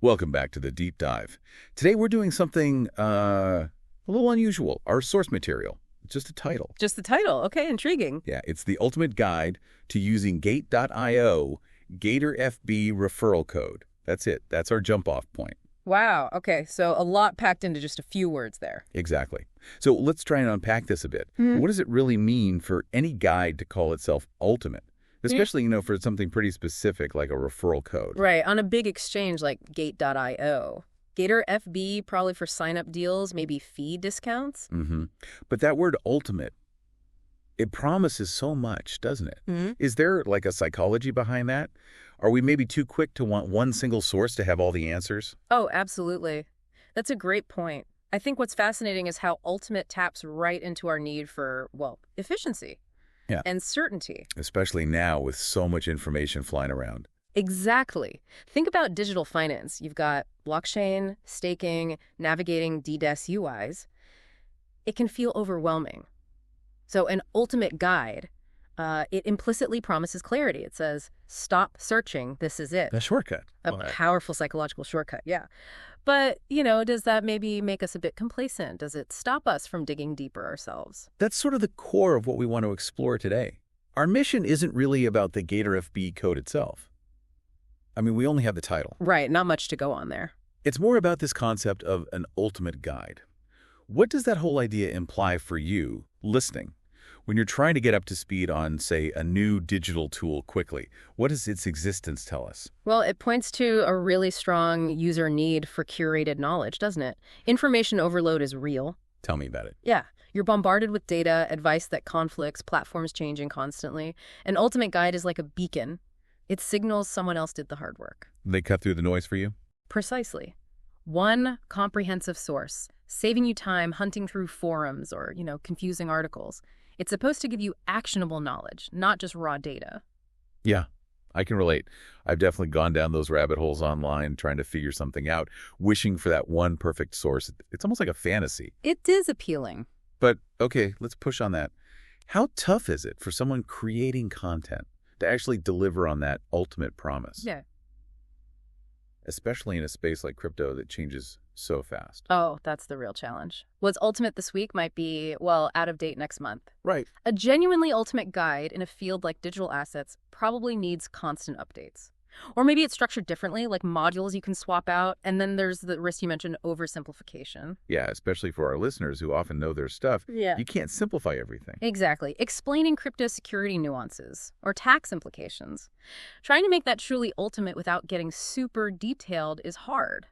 Welcome back to the Deep Dive. Today we're doing something a little unusual. Our source material. It's just a title. Just the title. Okay, intriguing. Yeah, it's the ultimate guide to using Gate.io GATEREFB referral code. That's it. That's our jump-off point. Wow. Okay, so a lot packed into just a few words there. Exactly. So let's try and unpack this a bit. What does it really mean for any guide to call itself ultimate? Especially, for something pretty specific like a referral code. Right, on a big exchange like Gate.io. GATEREFB probably for sign-up deals, maybe fee discounts. But that word ultimate, it promises so much, doesn't it? Is there like a psychology behind that? Are we maybe too quick to want one single source to have all the answers? Oh, absolutely. That's a great point. I think what's fascinating is how ultimate taps right into our need for, well, efficiency. Yeah. And certainty. Especially now with so much information flying around. Exactly. Think about digital finance. You've got blockchain, staking, navigating DDoS UIs. It can feel overwhelming. So an ultimate guide, it implicitly promises clarity. It says, stop searching, this is it. A shortcut. A powerful psychological shortcut, yeah. But, does that maybe make us a bit complacent? Does it stop us from digging deeper ourselves? That's sort of the core of what we want to explore today. Our mission isn't really about the GATEREFB code itself. I mean, we only have the title. Right, not much to go on there. It's more about this concept of an ultimate guide. What does that whole idea imply for you, listening? When you're trying to get up to speed on, say, a new digital tool quickly, what does its existence tell us? Well, it points to a really strong user need for curated knowledge, doesn't it? Information overload is real. Tell me about it. Yeah. You're bombarded with data, advice that conflicts, platforms changing constantly. An ultimate guide is like a beacon. It signals someone else did the hard work. They cut through the noise for you? Precisely. One comprehensive source, saving you time hunting through forums or, confusing articles. It's supposed to give you actionable knowledge, not just raw data. Yeah, I can relate. I've definitely gone down those rabbit holes online trying to figure something out, wishing for that one perfect source. It's almost like a fantasy. It is appealing. But, okay, let's push on that. How tough is it for someone creating content to actually deliver on that ultimate promise? Yeah. Especially in a space like crypto that changes so fast. Oh, that's the real challenge. What's ultimate this week might be, well, out of date next month. Right. A genuinely ultimate guide in a field like digital assets probably needs constant updates. Or maybe it's structured differently, like modules you can swap out, and then there's the risk you mentioned, oversimplification. Yeah, especially for our listeners who often know their stuff. Yeah. You can't simplify everything. Exactly. Explaining crypto security nuances or tax implications. Trying to make that truly ultimate without getting super detailed is hard.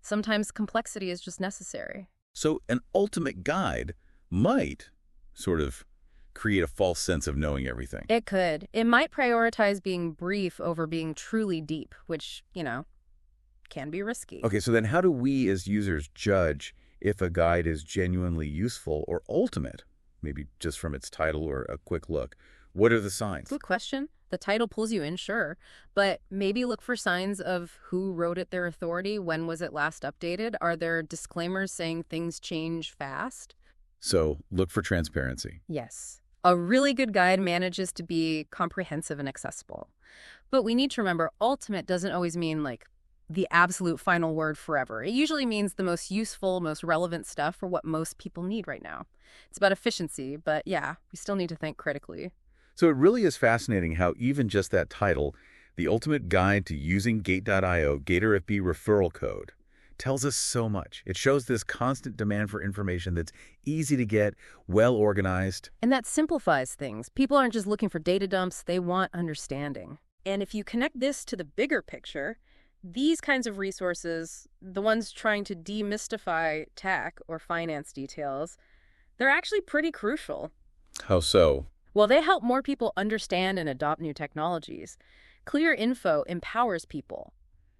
Sometimes complexity is just necessary. So an ultimate guide might sort of create a false sense of knowing everything. It could. It might prioritize being brief over being truly deep, which, can be risky. Okay, so then how do we as users judge if a guide is genuinely useful or ultimate? Maybe just from its title or a quick look. What are the signs? Good question. The title pulls you in, sure. But maybe look for signs of who wrote it, their authority, when was it last updated? Are there disclaimers saying things change fast? So look for transparency. Yes. A really good guide manages to be comprehensive and accessible. But we need to remember, ultimate doesn't always mean like the absolute final word forever. It usually means the most useful, most relevant stuff for what most people need right now. It's about efficiency, but yeah, we still need to think critically. So it really is fascinating how even just that title, The Ultimate Guide to Using Gate.io GATEREFB Referral Code, tells us so much. It shows this constant demand for information that's easy to get, well-organized. And that simplifies things. People aren't just looking for data dumps, they want understanding. And if you connect this to the bigger picture, these kinds of resources, the ones trying to demystify tech or finance details, they're actually pretty crucial. How so? Well, they help more people understand and adopt new technologies. Clear info empowers people,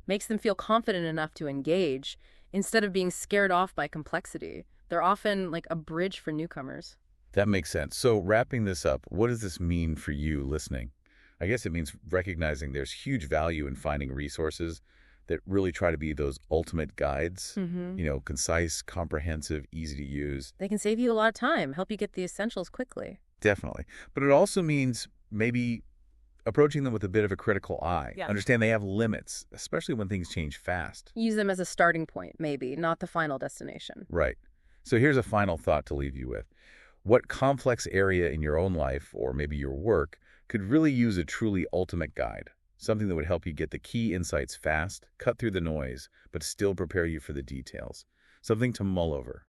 makes them feel confident enough to engage instead of being scared off by complexity. They're often like a bridge for newcomers. That makes sense. So wrapping this up, what does this mean for you listening? I guess it means recognizing there's huge value in finding resources that really try to be those ultimate guides, concise, comprehensive, easy to use. They can save you a lot of time, help you get the essentials quickly. Definitely. But it also means maybe approaching them with a bit of a critical eye. Yeah. Understand they have limits, especially when things change fast. Use them as a starting point, maybe, not the final destination. Right. So here's a final thought to leave you with. What complex area in your own life, or maybe your work, could really use a truly ultimate guide? Something that would help you get the key insights fast, cut through the noise, but still prepare you for the details. Something to mull over.